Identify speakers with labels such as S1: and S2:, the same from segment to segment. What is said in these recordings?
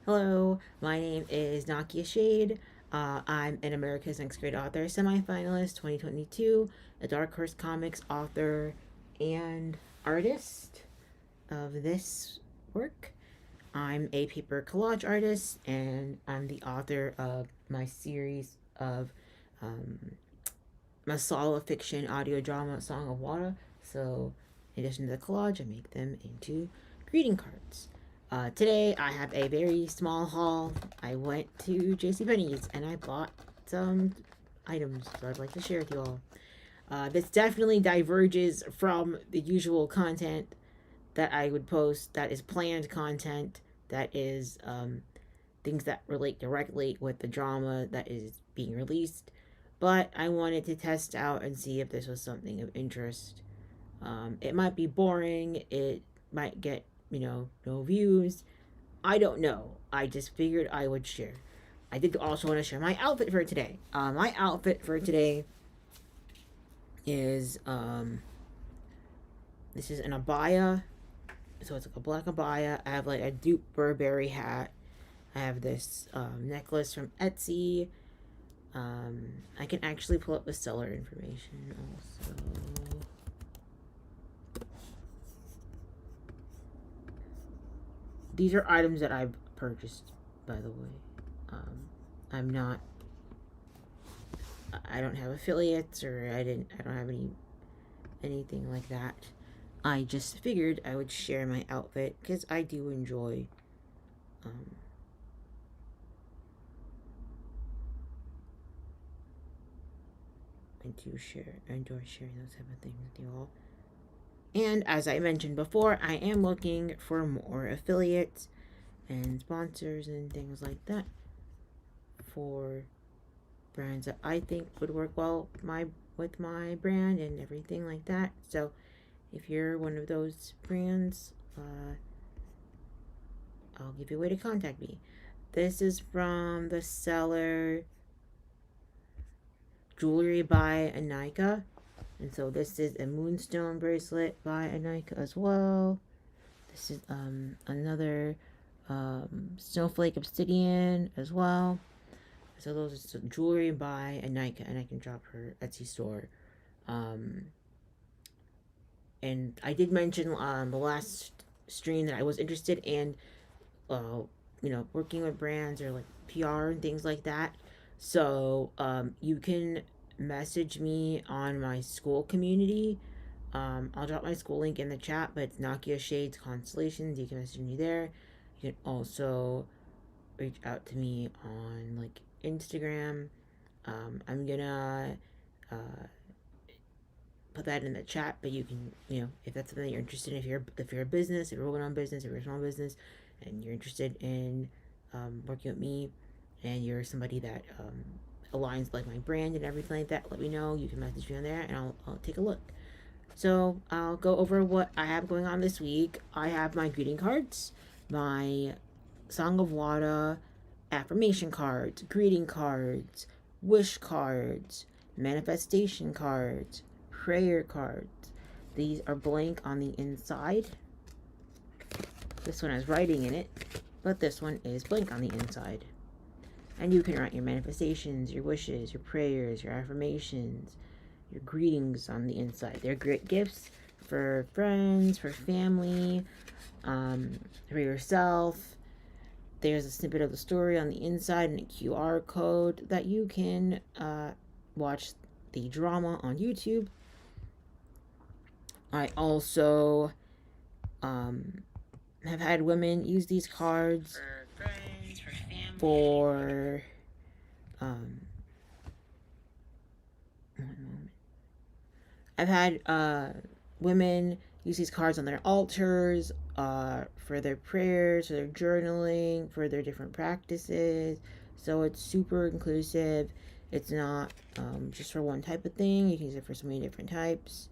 S1: Hello, my name is Nakia Shade. I'm an America's Next Great Author, semi-finalist 2022, a Dark Horse Comics author and artist of this work. I'm a paper collage artist, and I'm the author of my series of um, Masala fiction audio drama Song of Wata. So, in addition to the collage, I make them into greeting cards. Today, I have a very small haul. I went to JCPenney's and I bought some items, so I'd like to share with you all. This definitely diverges from the usual content that I would post, that is planned content, that is things that relate directly with the drama that is being released. But I wanted to test out and see if this was something of interest. It might be boring, it might get, no views. I don't know. I just figured I would share. I did also want to share my outfit for today. My outfit for today is this is an abaya. So it's like a black abaya. I have like a dupe Burberry hat. I have this necklace from Etsy. I can actually pull up the seller information also. These are items that I've purchased, by the way. I'm not. I don't have affiliates, or I don't have anything like that. I just figured I would share my outfit because I do enjoy. Um, I enjoy sharing those type of things with you all. And as I mentioned before, I am looking for more affiliates and sponsors and things like that for brands that I think would work well with my brand and everything like that. So if you're one of those brands, I'll give you a way to contact me. This is from the seller Jewelry by Anika. And so this is a moonstone bracelet by Anika as well. This is another snowflake obsidian as well. So those are some jewelry by Anika, and I can drop her Etsy store. Um, and I did mention the last stream that I was interested in, working with brands or like PR and things like that. So you can message me on my school community. I'll drop my school link in the chat, but it's Nakia Shade's Constellations. You can message me there. You can also reach out to me on like Instagram. I'm gonna uh, put that in the chat, but you can, if that's something that you're interested in, if you're a business, if you're working on business, if you're a small business, and you're interested in working with me, and you're somebody that aligns like my brand and everything like that, let me know. You can message me on there, and I'll take a look. So I'll go over what I have going on this week. I have my greeting cards, my Song of Wata affirmation cards, greeting cards, wish cards, manifestation cards, prayer cards. These are blank on the inside. This one has writing in it, but this one is blank on the inside. And you can write your manifestations, your wishes, your prayers, your affirmations, your greetings on the inside. They're great gifts for friends, for family, for yourself. There's a snippet of the story on the inside and a QR code that you can watch the drama on YouTube. I also have had women use these cards for friends, for family, for I've had women use these cards on their altars, for their prayers, for their journaling, for their different practices. So it's super inclusive. It's not just for one type of thing. You can use it for so many different types.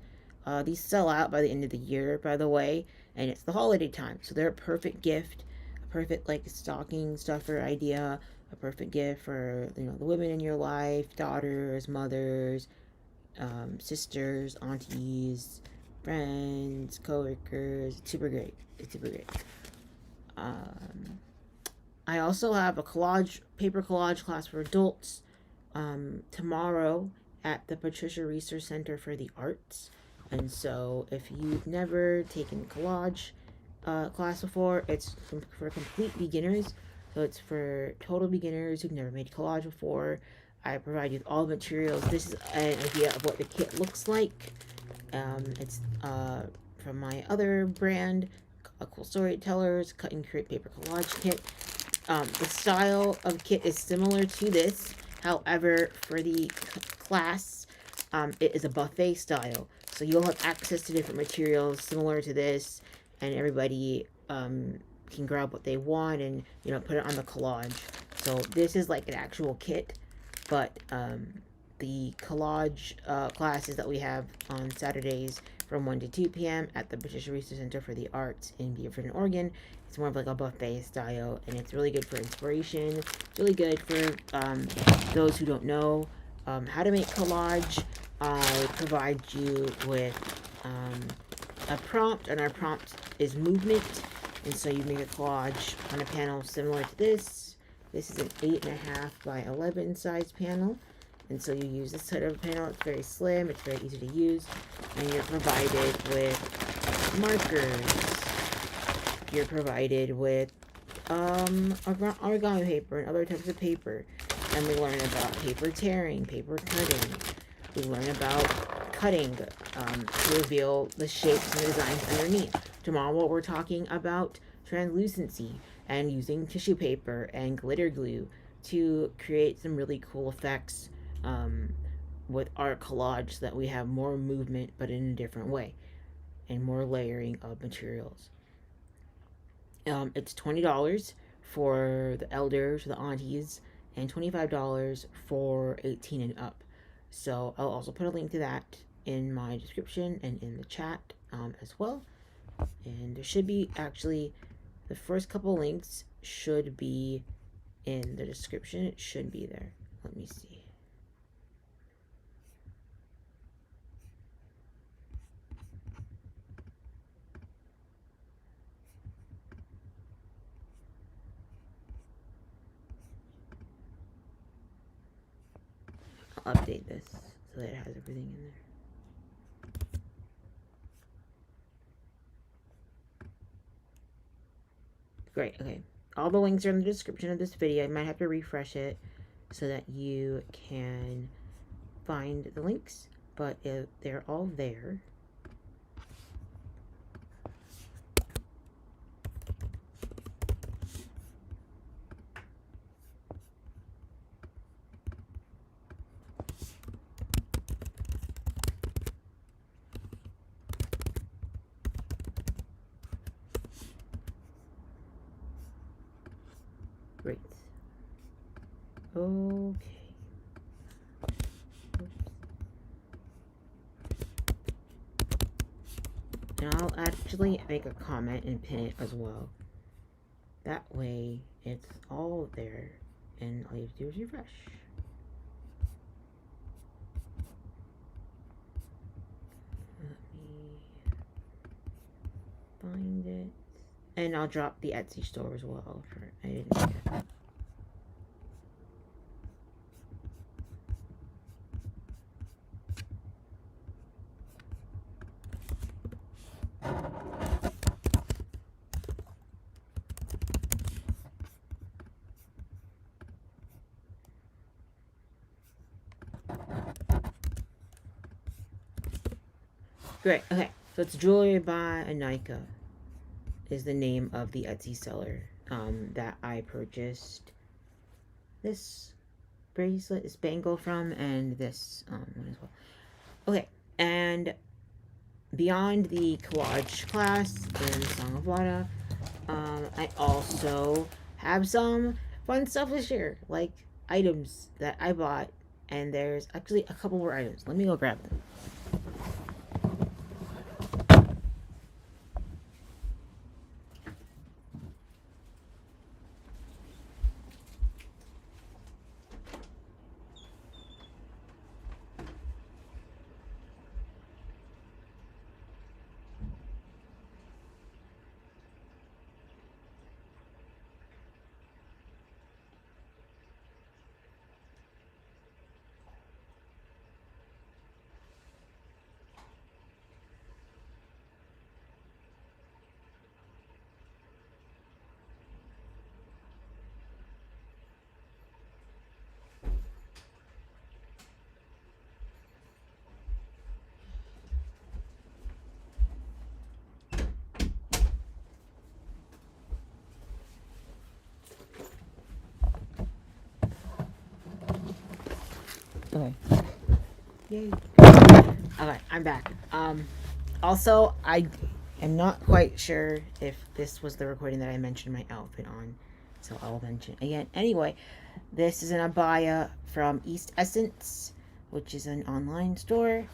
S1: These sell out by the end of the year, by the way, and it's the holiday time, so they're a perfect gift, a perfect like stocking stuffer idea, a perfect gift for the women in your life, daughters, mothers, sisters, aunties, friends, coworkers. It's super great. It's super great. Um, I also have a paper collage class for adults tomorrow at the Patricia Research Center for the Arts. And so, if you've never taken collage class before, it's for complete beginners. So it's for total beginners who've never made collage before. I provide you with all the materials. This is an idea of what the kit looks like. It's from my other brand, a cool storytellers cut and create paper collage kit. The style of kit is similar to this. However, for the class, it is a buffet style. So you'll have access to different materials similar to this, and everybody can grab what they want and put it on the collage. So this is like an actual kit, but the collage classes that we have on Saturdays from 1 to 2 p.m. at the Patricia Research Center for the Arts in Beaufort, Oregon. It's more of like a buffet style, and it's really good for inspiration. It's really good for those who don't know how to make collage. I provide you with a prompt, and our prompt is movement. And so you make a collage on a panel similar to this. This is an 8.5 by 11 size panel. And so you use this type of panel. It's very slim. It's very easy to use. And you're provided with markers. You're provided with origami paper and other types of paper. And we learn about paper tearing, paper cutting. We learn about cutting to reveal the shapes and designs underneath. Tomorrow we're talking about translucency and using tissue paper and glitter glue to create some really cool effects with our collage, so that we have more movement but in a different way and more layering of materials. It's $20 for the elders, the aunties, and $25 for 18 and up. So I'll also put a link to that in my description and in the chat as well. And there should be actually, the first couple links should be in the description. It should be there. Let me see. I'll update this so that it has everything in there. Great, okay. All the links are in the description of this video. I might have to refresh it so that you can find the links, but they're all there. Great. Okay. And I'll actually make a comment and pin it as well. That way it's all there and all you have to do is refresh. Let me find it. And I'll drop the Etsy store as well. I didn't forget. Great, okay. So it's Jewelry by Anika is the name of the Etsy seller that I purchased this bracelet, this bangle from, and this one as well. Okay, and beyond the collage class in Song of Wata, I also have some fun stuff to share, like items that I bought, and there's actually a couple more items. Let me go grab them. Okay. Yay. Okay, I'm back. Also, I am not quite sure if this was the recording that I mentioned my outfit on, so I'll mention it again. Anyway, this is an abaya from East Essence, which is an online store.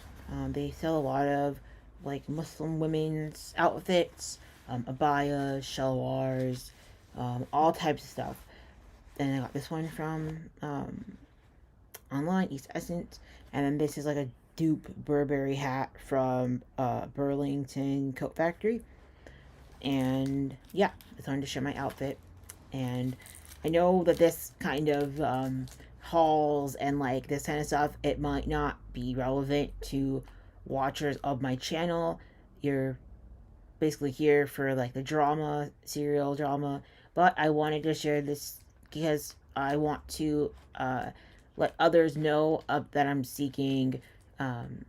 S1: They sell a lot of like Muslim women's outfits, abayas, shalwars, all types of stuff. And I got this one from online, East Essence. And then this is like a dupe Burberry hat from Burlington Coat Factory. And yeah, I wanted to share my outfit. And I know that this kind of hauls and like this kind of stuff, it might not be relevant to watchers of my channel. You're basically here for like the drama, serial drama. But I wanted to share this because I want to let others know that I'm seeking um,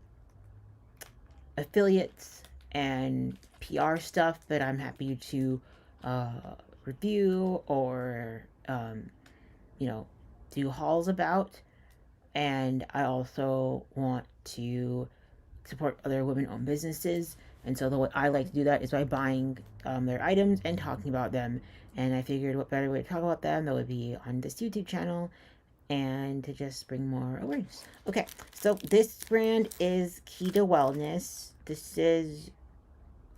S1: affiliates and PR stuff that I'm happy to uh, review or, you know, do hauls about. And I also want to support other women-owned businesses. And so the way I like to do that is by buying their items and talking about them. And I figured what better way to talk about them that would be on this YouTube channel and to just bring more awareness. Okay, so this brand is Kita Wellness. This is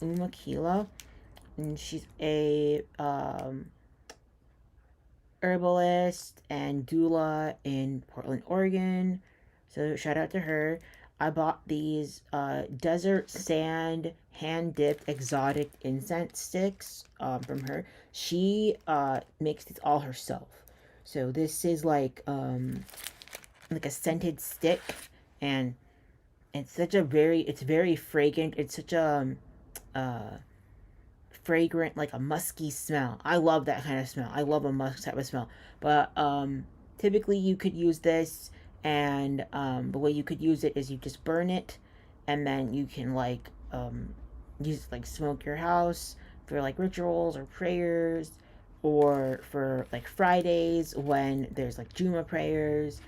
S1: Umakila, and she's a herbalist and doula in Portland, Oregon. So shout out to her. I bought these desert sand hand dipped exotic incense sticks from her. She makes these all herself. So this is like a scented stick, and it's very fragrant. It's such a fragrant, like a musky smell. I love that kind of smell. I love a musk type of smell. But typically you could use this, and the way you could use it is you just burn it, and then you can like use like smoke your house for like rituals or prayers, or for like Fridays when there's like Juma prayers.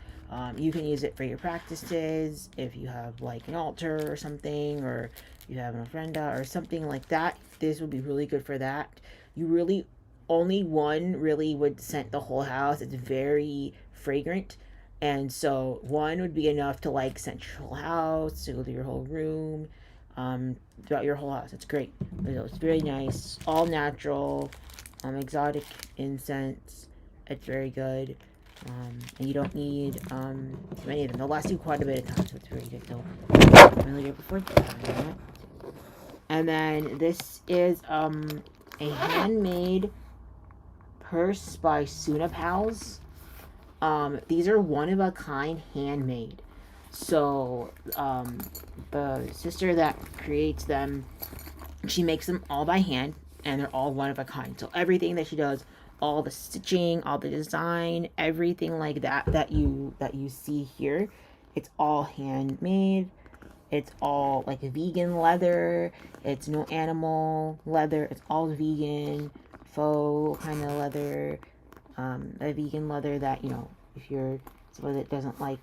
S1: You can use it for your practices if you have like an altar or something, or you have an ofrenda or something like that. This would be really good for that. You really only one really would scent the whole house. It's very fragrant, and so one would be enough to like scent your whole house, to go through your whole room, throughout your whole house. It's great. It's very nice, all natural, exotic incense. It's very good. And you don't need many of them. They'll last you quite a bit of time, so it's very good. So I'm really good before that. And then this is a handmade purse by Suna Pals. These are one of a kind handmade. So the sister that creates them, she makes them all by hand, and they're all one of a kind. So everything that she does, all the stitching, all the design, everything like that that you see here, it's all handmade. It's all like vegan leather. It's no animal leather. It's all vegan, faux kind of leather. A vegan leather that, you know, if you're someone that doesn't like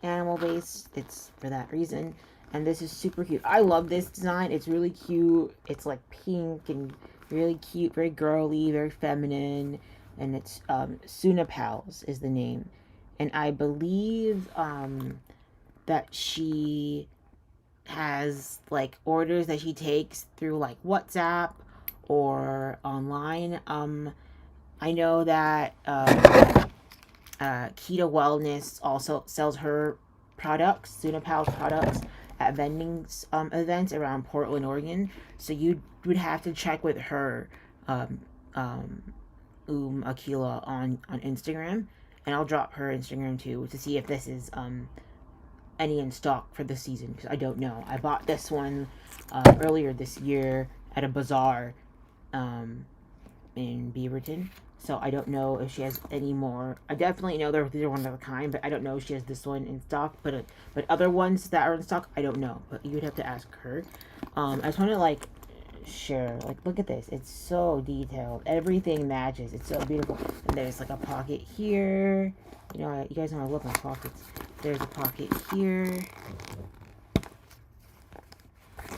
S1: animal based, it's for that reason. And this is super cute. I love this design. It's really cute. It's like pink and really cute, very girly, very feminine. And it's Suna Pals is the name. And I believe that she has like orders that she takes through like WhatsApp or online. I know that Kita Wellness also sells her products, Suna Pals products, at vending events around Portland, Oregon. So you would have to check with her, Akila on Instagram, and I'll drop her Instagram too to see if this is any in stock for the season, because I don't know. I bought this one earlier this year at a bazaar in Beaverton. So I don't know if she has any more. I definitely know these are one of a kind, but I don't know if she has this one in stock. But other ones that are in stock, I don't know. But you'd have to ask her. I just want to like share. Like, look at this. It's so detailed. Everything matches. It's so beautiful. And there's like a pocket here. You know, you guys know I love my pockets. There's a pocket here.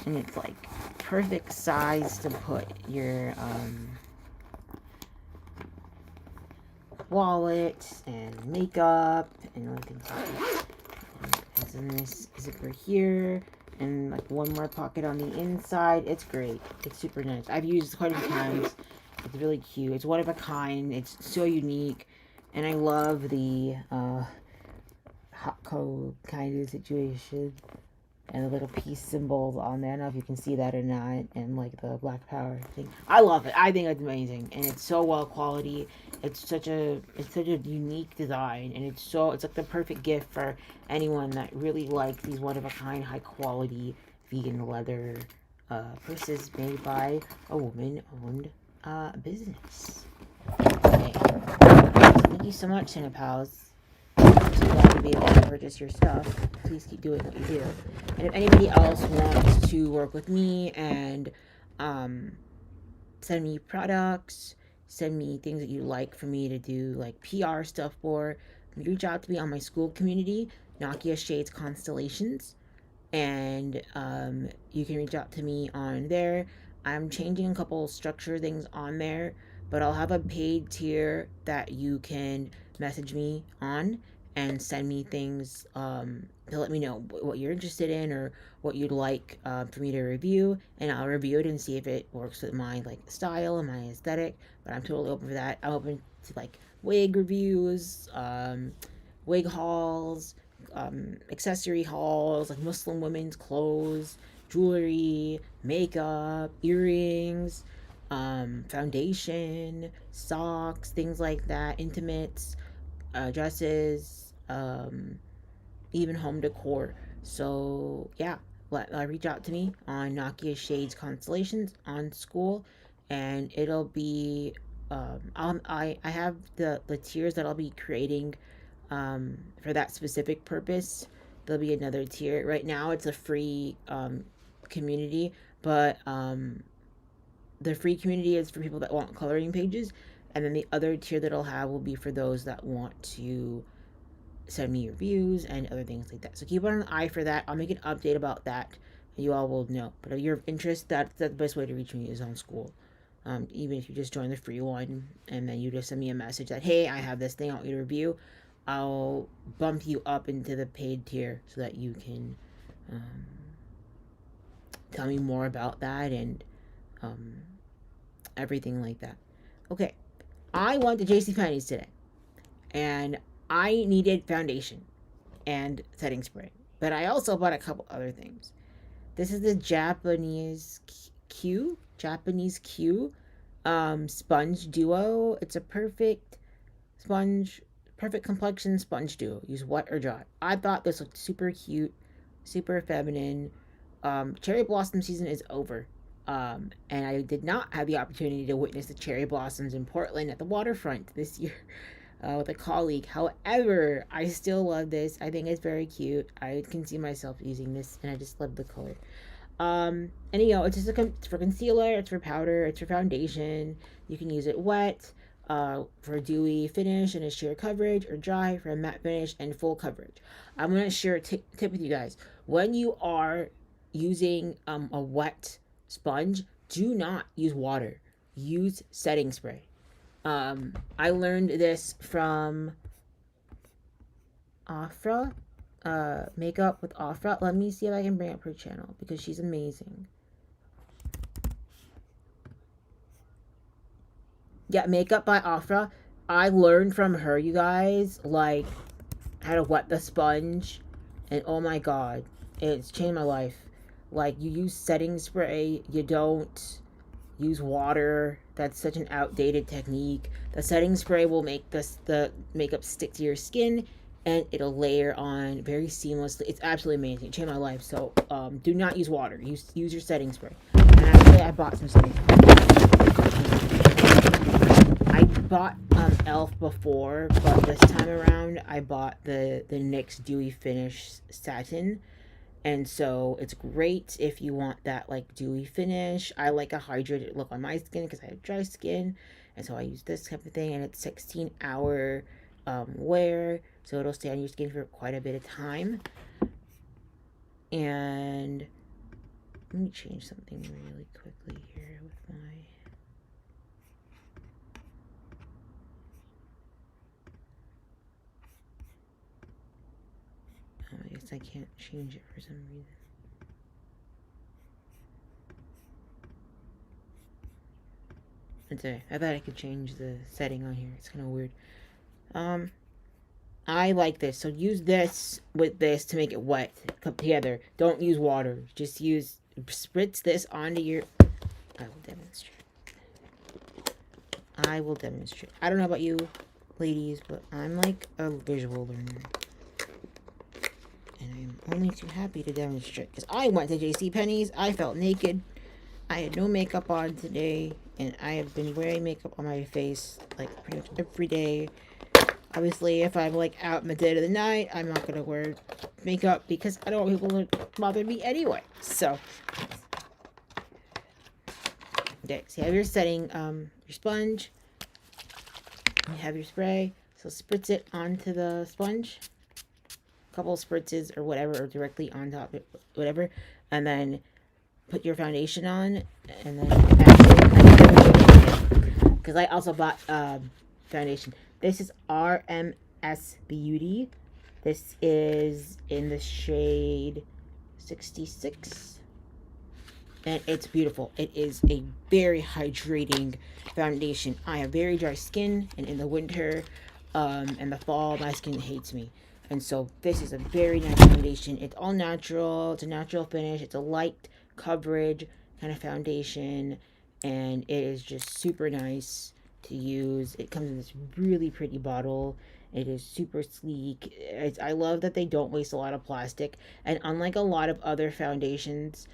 S1: And it's like perfect size to put your wallet and makeup and other things like that. And then this zipper here, and like one more pocket on the inside. It's great. It's super nice. I've used it quite a few times. It's really cute. It's one of a kind. It's so unique, and I love the hot code kind of situation. And the little peace symbols on there. I don't know if you can see that or not. And like the Black Power thing. I love it. I think it's amazing. And it's so well quality. It's such a unique design. And it's like the perfect gift for anyone that really likes these one of a kind, high quality vegan leather purses made by a woman owned business. Okay. Thank you so much, Cinepals. So glad to be able to purchase your stuff. Please keep doing what you do. And if anybody else wants to work with me and send me products, send me things that you like for me to do, like PR stuff for, reach out to me on my school community, Nakia Shade's Constellations. And you can reach out to me on there. I'm changing a couple structure things on there, but I'll have a paid tier that you can message me on and send me things to let me know what you're interested in or what you'd like for me to review, and I'll review it and see if it works with my like style and my aesthetic. But I'm totally open for that. I'm open to like wig reviews, wig hauls, accessory hauls, like Muslim women's clothes, jewelry, makeup, earrings, foundation, socks, things like that, intimates, dresses, even home decor. So yeah, reach out to me on Nakia Shade's Constellations on school, and it'll be I have the tiers that I'll be creating for that specific purpose. There'll be another tier. Right now, it's a free community, but the free community is for people that want coloring pages, and then the other tier that I'll have will be for those that want to send me reviews and other things like that. So keep an eye for that. I'll make an update about that, and you all will know. But if you're of interest, that's the best way to reach me is on school. Even if you just join the free one and then you just send me a message that, hey, I have this thing I want you to review, I'll bump you up into the paid tier so that you can tell me more about that and everything like that. Okay, I went to JCPenney's today, and I needed foundation and setting spray, but I also bought a couple other things. This is the Japanese Q sponge duo. It's a perfect complexion sponge duo. Use wet or dry. I thought this looked super cute, super feminine. Cherry blossom season is over. And I did not have the opportunity to witness the cherry blossoms in Portland at the waterfront this year with a colleague. However, I still love this. I think it's very cute. I can see myself using this, and I just love the color. And it's just it's for concealer, it's for powder, it's for foundation. You can use it wet for a dewy finish and a sheer coverage, or dry for a matte finish and full coverage. I'm going to share a tip with you guys. When you are using a wet sponge, do not use water. Use setting spray. I learned this from Afra, makeup with Afra. Let me see if I can bring up her channel because she's amazing. Yeah, makeup by Afra. I learned from her, you guys, like how to wet the sponge, and oh my god, it's changed my life. Like, you use setting spray, you don't use water. That's such an outdated technique. The setting spray will make the makeup stick to your skin, and it'll layer on very seamlessly. It's absolutely amazing. It changed my life. So do not use water. Use your setting spray. And actually, I bought some setting spray. I bought Elf before, but this time around I bought the NYX Dewy Finish Satin. And so it's great if you want that like dewy finish. I like a hydrated look on my skin because I have dry skin, and so I use this type of thing. And it's 16-hour wear, so it'll stay on your skin for quite a bit of time. And let me change something really quickly here with my... Oh, I guess I can't change it for some reason. It's okay. I thought I could change the setting on here. It's kind of weird. I like this. So use this with this to make it wet. Come together. Don't use water. Just spritz this onto your... I will demonstrate. I don't know about you ladies, but I'm like a visual learner. And I'm only too happy to demonstrate. Because I went to JCPenney's. I felt naked. I had no makeup on today. And I have been wearing makeup on my face like pretty much every day. Obviously, if I'm like out in the dead of the night, I'm not gonna wear makeup because I don't want people to bother me anyway. So, okay, so you have your setting, your sponge. You have your spray. So spritz it onto the sponge. A couple of spritzes or whatever, or directly on top, whatever, and then put your foundation on, and then because I also bought foundation. This is RMS Beauty. This is in the shade 66. And it's beautiful. It is a very hydrating foundation. I have very dry skin, and in the winter and the fall, my skin hates me. And so this is a very nice foundation. It's all natural. It's a natural finish. It's a light coverage kind of foundation. And it is just super nice to use. It comes in this really pretty bottle. It is super sleek. I love that they don't waste a lot of plastic. And unlike a lot of other foundations,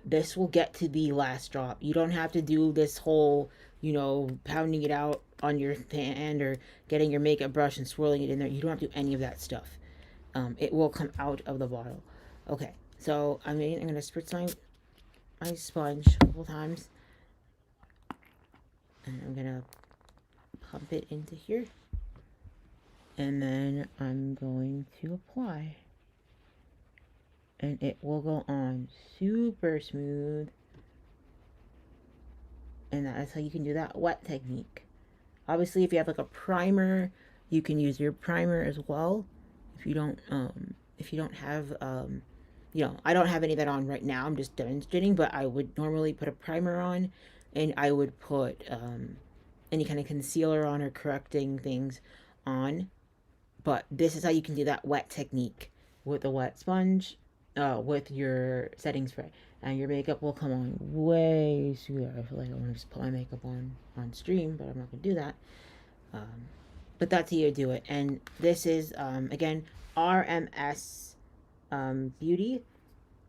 S1: this will get to the last drop. You don't have to do this whole, pounding it out on your hand or getting your makeup brush and swirling it in there. You don't have to do any of that stuff. It will come out of the bottle. Okay, so I'm going to spritz my sponge a couple times. And I'm going to pump it into here. And then I'm going to apply. And it will go on super smooth. And that's how you can do that wet technique. Obviously, if you have like a primer, you can use your primer as well. If you don't have, I don't have any of that on right now. I'm just demonstrating, but I would normally put a primer on, and I would put any kind of concealer on or correcting things on. But this is how you can do that wet technique with a wet sponge, with your setting spray. And your makeup will come on way sooner. I feel like I want to just put my makeup on stream, but I'm not going to do that. But that's how you do it. And this is, again, RMS Beauty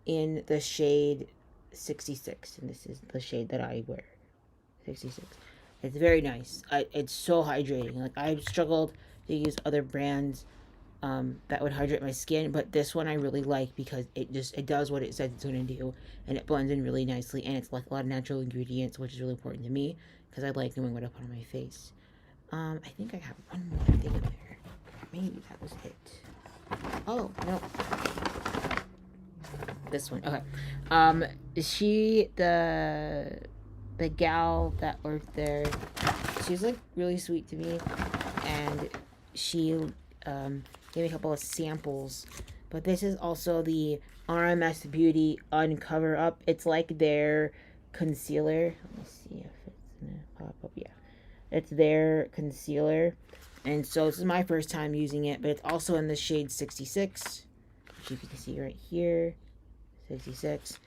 S1: in the shade 66. And this is the shade that I wear, 66. It's very nice. It's so hydrating. Like, I've struggled to use other brands that would hydrate my skin, but this one I really like because it does what it says it's going to do, and it blends in really nicely, and it's like a lot of natural ingredients, which is really important to me because I like knowing what I put on my face. I think I have one more thing in there. Maybe that was it. Oh, no. This one. Okay. The gal that worked there, she's like really sweet to me, and she gave me a couple of samples. But this is also the RMS Beauty Uncover Up. It's like their concealer. Let me see if it's gonna pop up. Yeah, it's their concealer. And so this is my first time using it, but it's also in the shade 66, which you can see right here, 66.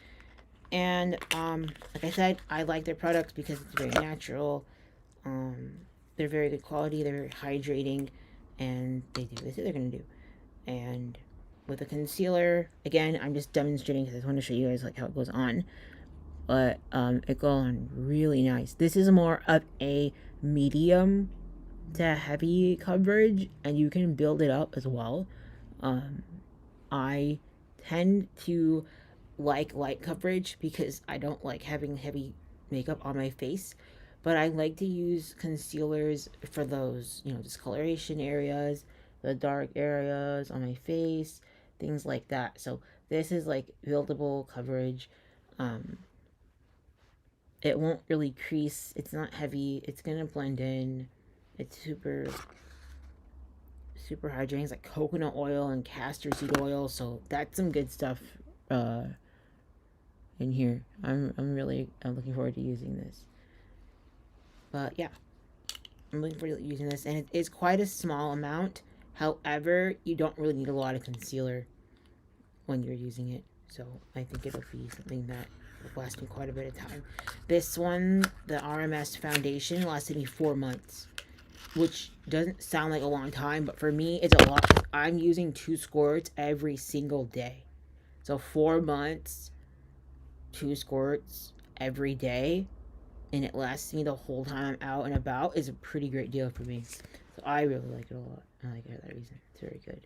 S1: And like I said, I like their products because it's very natural. They're very good quality. They're very hydrating, and they do what they say they're gonna do. And with a concealer, again, I'm just demonstrating because I just want to show you guys like how it goes on. But it goes on really nice. This is more of a medium to heavy coverage, and you can build it up as well. I tend to like light coverage because I don't like having heavy makeup on my face, but I like to use concealers for those, discoloration areas the dark areas on my face, things like that. So this is like buildable coverage. Um, it won't really crease. It's not heavy. It's gonna blend in. It's super hydrating. It's like coconut oil and castor seed oil. So that's some good stuff uh, in here. I'm looking forward to using this. But yeah, I'm looking forward to using this, and it is quite a small amount. However, you don't really need a lot of concealer when you're using it. So I think it'll be something that will last me quite a bit of time. This one, the RMS foundation, lasted me 4 months, which doesn't sound like a long time, but for me, it's a lot. I'm using 2 squirts every single day. So 4 months, 2 squirts every day, and it lasts me the whole time I'm out and about is a pretty great deal for me. So I really like it a lot. I like it for that reason. It's very good.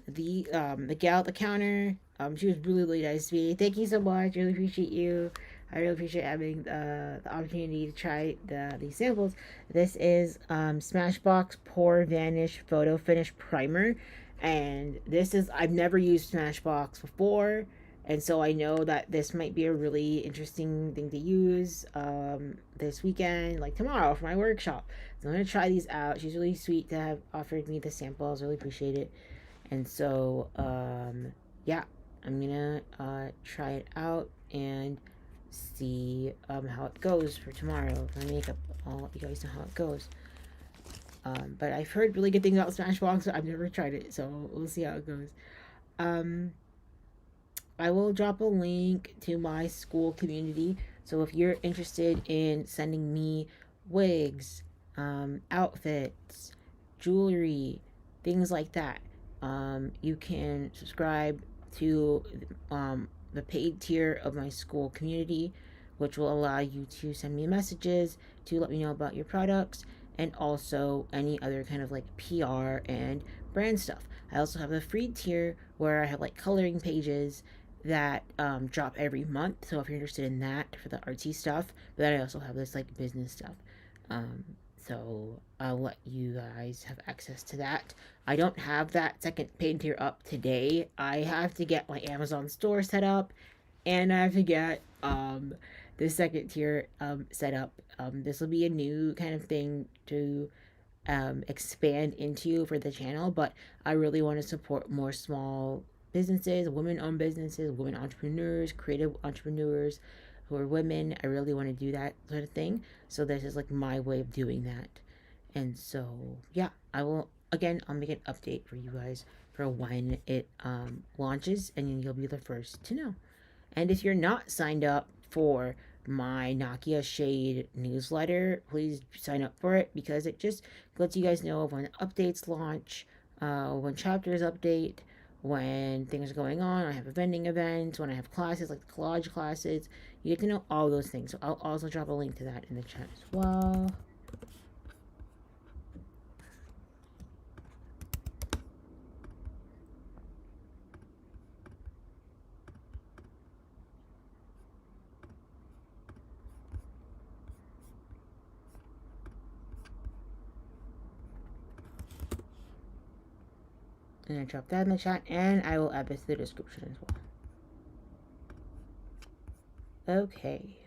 S1: The gal at the counter, she was really nice to me. Thank you so much. Really appreciate you. I really appreciate having the opportunity to try these samples. This is Smashbox Pour Vanish Photo Finish Primer, and this is, I've never used Smashbox before, and so I know that this might be a really interesting thing to use this weekend, like tomorrow for my workshop. So I'm gonna try these out. She's really sweet to have offered me the samples. Really appreciate it. And so, yeah, I'm gonna try it out and see how it goes for tomorrow. My makeup, I'll let you guys know how it goes. But I've heard really good things about Smashbox, but I've never tried it, so we'll see how it goes. Um, I will drop a link to my school community. So if you're interested in sending me wigs, outfits, jewelry, things like that, you can subscribe to the paid tier of my school community, which will allow you to send me messages to let me know about your products and also any other kind of like PR and brand stuff. I also have a free tier where I have like coloring pages that drop every month. So if you're interested in that for the artsy stuff, but then I also have this like business stuff. Um, so I'll let you guys have access to that. I don't have that second paid tier up today. I have to get my Amazon store set up, and I have to get the second tier set up. This will be a new kind of thing to expand into for the channel, but I really want to support more small businesses, women-owned businesses, women entrepreneurs, creative entrepreneurs who are women. I really want to do that sort of thing. So this is like my way of doing that. And so yeah, I will again. I'll make an update for you guys for when it launches, and you'll be the first to know. And if you're not signed up for my Nakia Shade newsletter, please sign up for it because it just lets you guys know when updates launch, when chapters update, when things are going on. I have vending events, when I have classes like the collage classes. You get to know all those things. So I'll also drop a link to that in the chat as well. And I drop that in the chat, and I will add this to the description as well. Okay.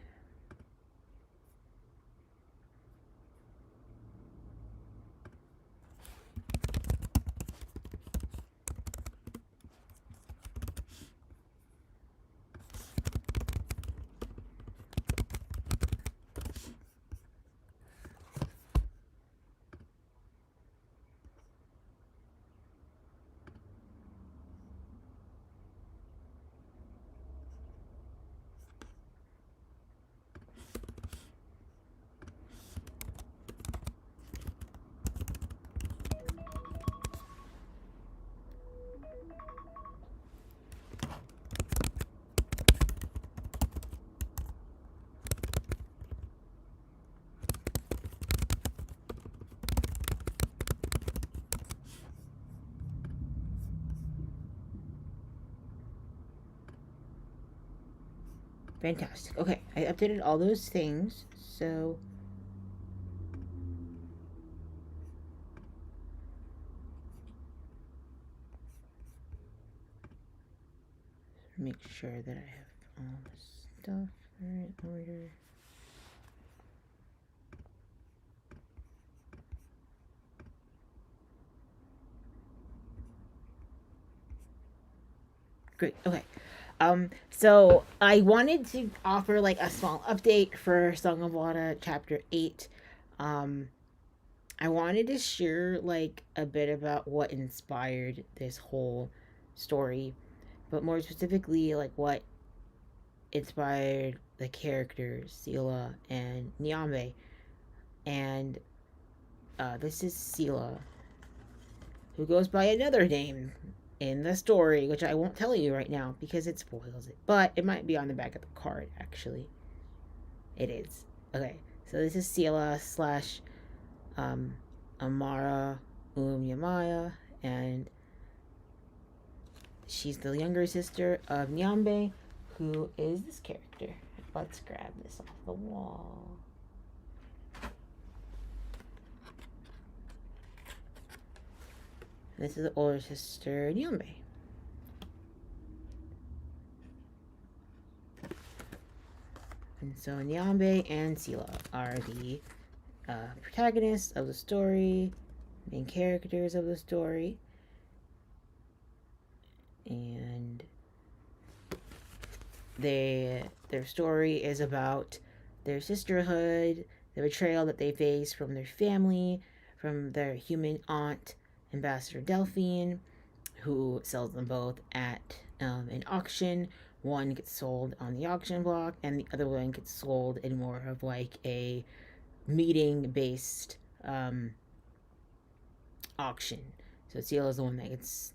S1: Fantastic. Okay, I updated all those things. So make sure that I have all the stuff in order. Great. Okay. So I wanted to offer like a small update for Song of Wata chapter 8. Um, I wanted to share like a bit about what inspired this whole story, but more specifically, like what inspired the characters Sela and Niambe. And this is Sela, who goes by another name in the story, which I won't tell you right now because it spoils it. But it might be on the back of the card, actually. It is. Okay, so this is Sela slash um, Amara Yamaya, and she's the younger sister of Niambe, who is this character. Let's grab this off the wall. This is the older sister, Niambe. And so Niambe and Sela are the protagonists of the story, main characters of the story. And their story is about their sisterhood, the betrayal that they face from their family, from their human aunt, Ambassador Delphine, who sells them both at an auction. One gets sold on the auction block, and the other one gets sold in more of like a meeting based auction. So Seal is the one that gets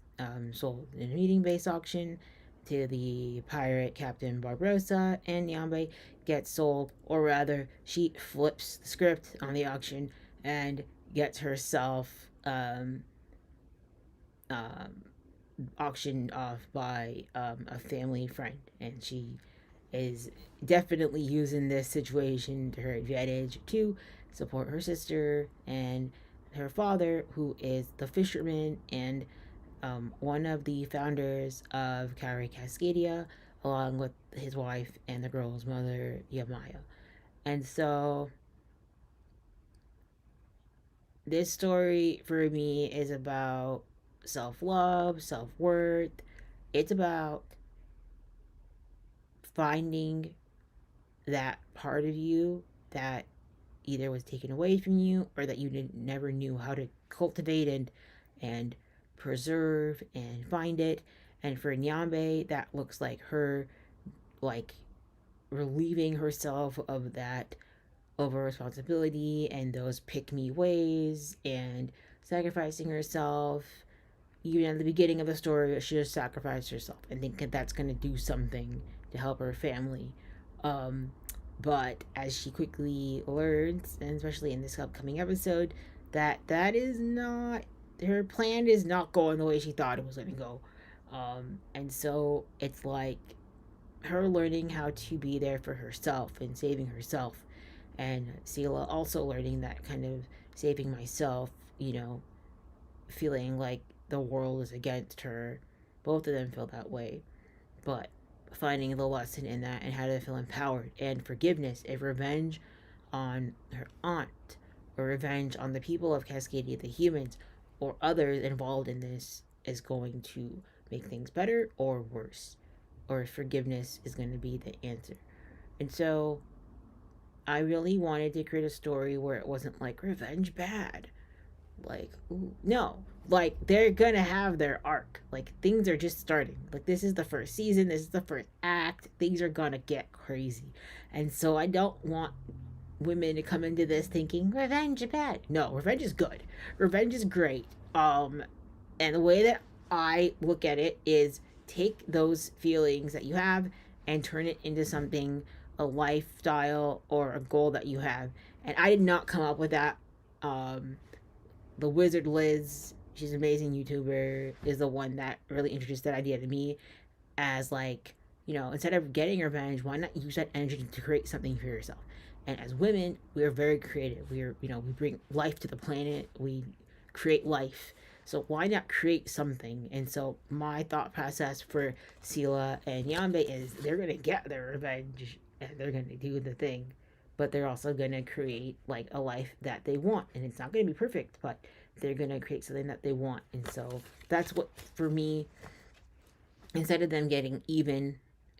S1: sold in a meeting based auction to the pirate Captain Barbarossa, and Niambe gets sold, or rather, she flips the script on the auction and gets herself auctioned off by a family friend, and she is definitely using this situation to her advantage to support her sister and her father, who is the fisherman and one of the founders of Carrie Cascadia, along with his wife and the girl's mother, Yamaya. And so, this story for me is about self love, self worth. It's about finding that part of you that either was taken away from you or that you never knew how to cultivate and preserve and find it. And for Nyambe, that looks like her like relieving herself of that over responsibility and those pick me ways and sacrificing herself. Even at the beginning of the story, she just sacrificed herself and think that that's going to do something to help her family. Um, but as she quickly learns, and especially in this upcoming episode, that is not her plan is not going the way she thought it was going to go. And so it's like her learning how to be there for herself and saving herself, and Sela also learning that kind of saving myself, feeling like the world is against her. Both of them feel that way, but finding the lesson in that and how to feel empowered and forgiveness and revenge on her aunt or revenge on the people of Cascadia, the humans, or others involved in this is going to make things better or worse, or forgiveness is going to be the answer. And so I really wanted to create a story where it wasn't like revenge bad. Like, ooh, no. Like, they're gonna have their arc. Like, things are just starting. Like, this is the first season, this is the first act. Things are gonna get crazy. And so I don't want women to come into this thinking revenge is bad. No, revenge is good. Revenge is great. And the way that I look at it is take those feelings that you have and turn it into something, a lifestyle or a goal that you have. And I did not come up with that. The Wizard Liz, she's an amazing YouTuber, is the one that really introduced that idea to me as like, instead of getting revenge, why not use that energy to create something for yourself? And as women, we are very creative. We are, we bring life to the planet. We create life. So why not create something? And so my thought process for Sela and Niambe is they're gonna get their revenge and they're gonna do the thing, but they're also gonna create like a life that they want, and it's not gonna be perfect, but they're gonna create something that they want. And so that's what, for me, instead of them getting even,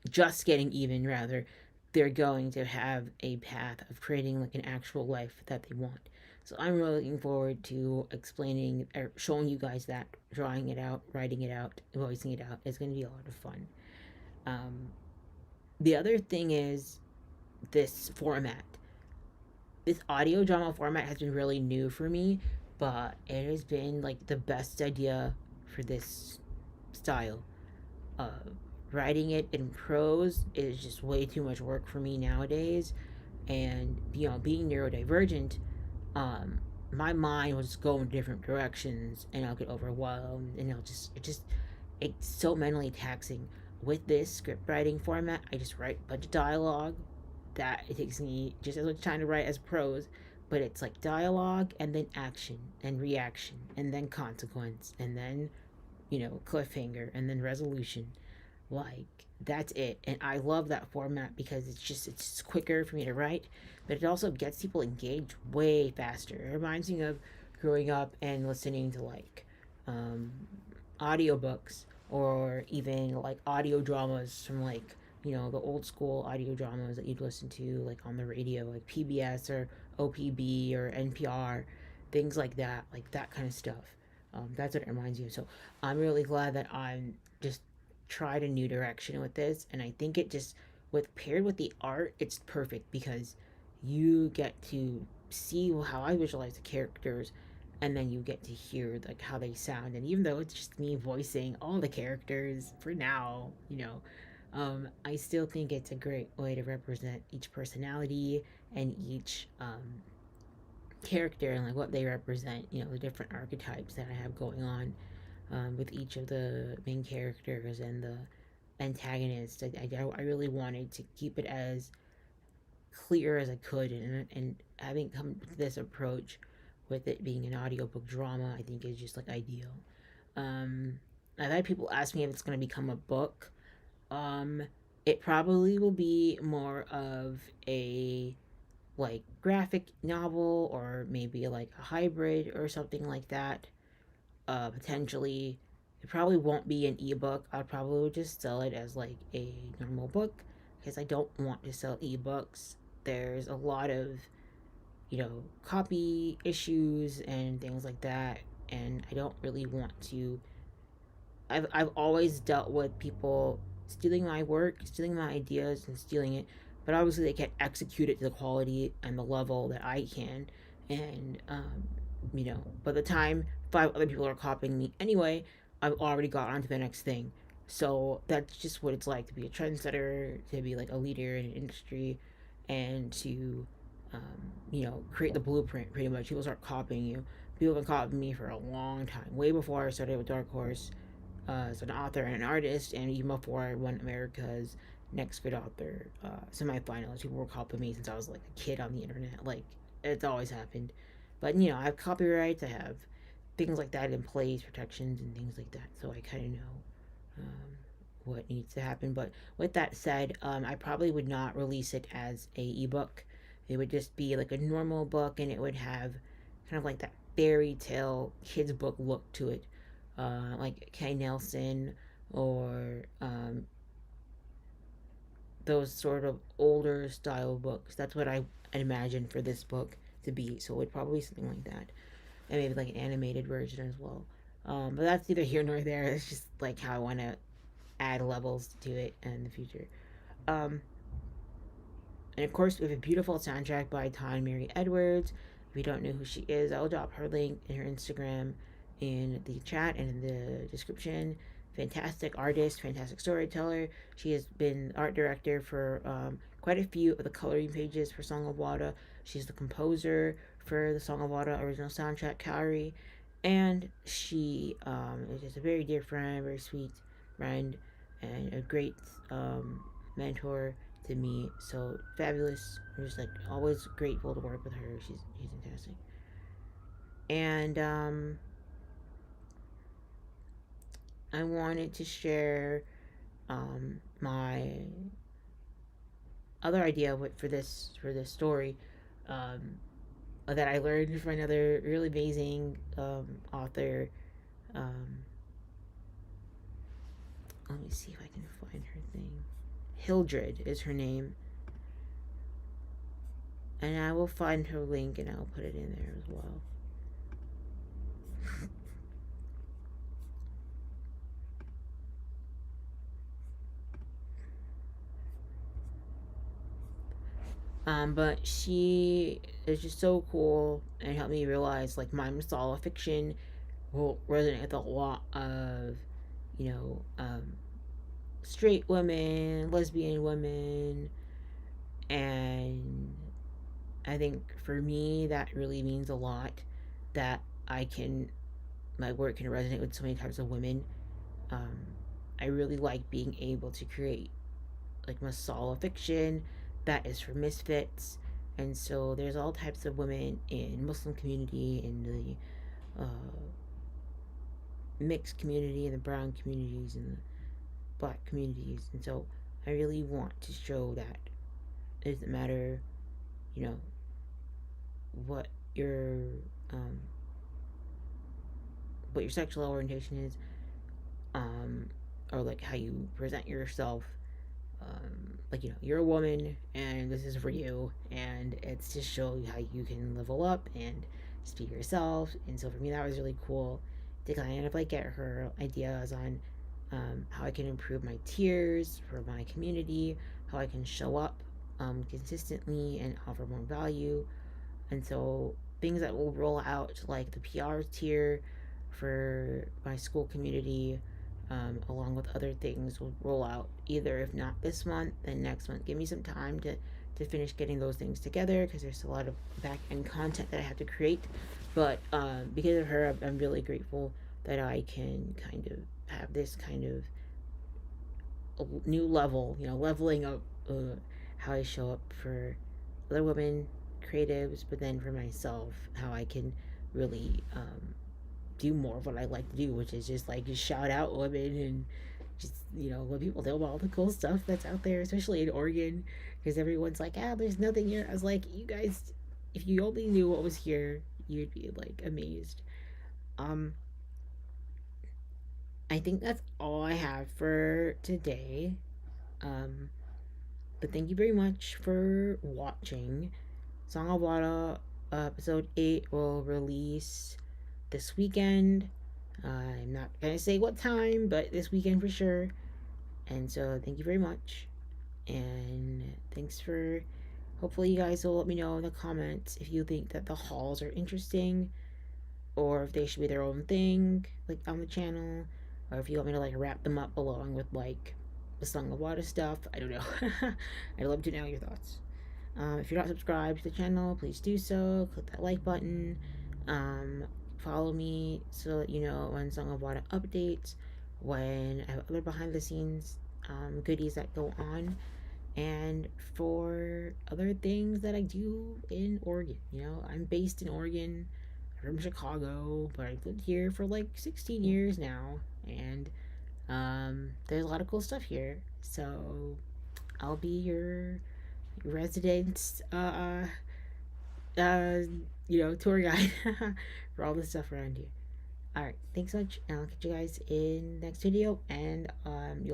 S1: just getting even rather, they're going to have a path of creating like an actual life that they want. So I'm really looking forward to explaining or showing you guys that, drawing it out, writing it out, voicing it out. It's going to be a lot of fun. Um, the other thing is this format. This audio drama format has been really new for me, but it has been like the best idea for this style. uh, Writing it in prose is just way too much work for me nowadays. And being neurodivergent, um, my mind will just go in different directions, and I'll get overwhelmed, and it's so mentally taxing. With this script writing format, I just write a bunch of dialogue that it takes me just as much time to write as prose, but it's like dialogue and then action and reaction and then consequence and then cliffhanger and then resolution. Like, that's it. And I love that format because it's quicker for me to write, but it also gets people engaged way faster. It reminds me of growing up and listening to like um, audiobooks, or even like audio dramas from like the old school audio dramas that you'd listen to like on the radio, like PBS or OPB or NPR, things like that kind of stuff. That's what it reminds me of. So I'm really glad that I'm just tried a new direction with this, and I think it just, with paired with the art, it's perfect because you get to see how I visualize the characters, and then you get to hear like how they sound. And even though it's just me voicing all the characters for now, I still think it's a great way to represent each personality and each character and like what they represent, the different archetypes that I have going on with each of the main characters and the antagonist. I really wanted to keep it as clear as I could, and having come to this approach with it being an audiobook drama, I think is just like ideal. Um, I've had people ask me if it's going to become a book. Um, it probably will be more of a like graphic novel, or maybe like a hybrid or something like that. Potentially, it probably won't be an ebook. I'll probably just sell it as like a normal book because I don't want to sell ebooks. There's a lot of copy issues and things like that, and I don't really want to. I've always dealt with people stealing my work, stealing my ideas, and stealing it, but obviously they can't execute it to the quality and the level that I can. And by the time five other people are copying me anyway, I've already got on to the next thing. So that's just what it's like to be a trendsetter, to be like a leader in an industry, and to create the blueprint. Pretty much, people start copying you. People have been copying me for a long time, way before I started with Dark Horse as an author and an artist, and even before I won America's Next Good Author semi-finalist. People were copying me since I was like a kid on the internet. Like, it's always happened. But I have copyrights. I have things like that in place, protections and things like that. So I kind of know what needs to happen. But with that said, I probably would not release it as a ebook. It would just be like a normal book, and it would have kind of like that fairy tale kids book look to it, like Kay Nelson, or those sort of older style books. That's what I imagine for this book to be. So it would probably be something like that, and maybe like an animated version as well. But that's neither here nor there. It's just like how I want to add levels to it in the future. Um, and of course, we have a beautiful soundtrack by Todd Mary Edwards. If you don't know who she is, I'll drop her link in her Instagram in the chat and in the description. Fantastic artist, fantastic storyteller. She has been art director for quite a few of the coloring pages for Song of Wata. She's the composer for the Song of Wata original soundtrack, Kaori. And she is just a very dear friend, very sweet friend, and a great mentor to me. So fabulous. I'm just like always grateful to work with her. She's fantastic. And I wanted to share my other idea for this story um, that I learned from another really amazing author. Um, Let me see if I can find her thing. Hildred is her name, and I will find her link and I'll put it in there as well. But she is just so cool and helped me realize like my Masala fiction will resonate with a lot of, you know, straight women, lesbian women, and I think for me that really means a lot that I can my work can resonate with so many types of women. Um, I really like being able to create like Masala fiction that is for misfits, and so there's all types of women in Muslim community, in the mixed community, in the brown communities, and the black communities, and so I really want to show that it doesn't matter, you know, what your um, what your sexual orientation is, um, or like how you present yourself. Like, you know, you're a woman and this is for you, and it's to show you how you can level up and just be yourself. And so for me that was really cool to kind of like get her ideas on how I can improve my tiers for my community, how I can show up consistently and offer more value. And so things that will roll out like the PR tier for my school community, along with other things, will roll out either if not this month, then next month. Give me some time to finish getting those things together because there's a lot of back end content that I have to create. But because of her, I'm really grateful that I can kind of have this kind of new level, you know, leveling up how I show up for other women creatives, but then for myself, how I can really do more of what I like to do, which is just like just shout out women and just, you know, let people know about all the cool stuff that's out there, especially in Oregon, because everyone's like, ah, there's nothing here. I was like, you guys, if you only knew what was here, you'd be like amazed. Um, I think that's all I have for today. Um, but thank you very much for watching. Song of Wata episode 8 will release this weekend. I'm not gonna say what time, but this weekend for sure. And so thank you very much. And thanks for, hopefully you guys will let me know in the comments if you think that the hauls are interesting or if they should be their own thing, like on the channel, or if you want me to like wrap them up along with like the Song of Wata stuff. I don't know. I'd love to know your thoughts. If you're not subscribed to the channel, please do so. Click that like button. Um, Follow me so that you know when Song of Wata updates, when I have other behind the scenes goodies that go on, and for other things that I do in Oregon. You know, I'm based in Oregon. I'm from Chicago, but I've lived here for like 16 years now, and there's a lot of cool stuff here. So I'll be your resident uh tour guide for all the stuff around here. All right, thanks so much, and I'll catch you guys in the next video, and you'll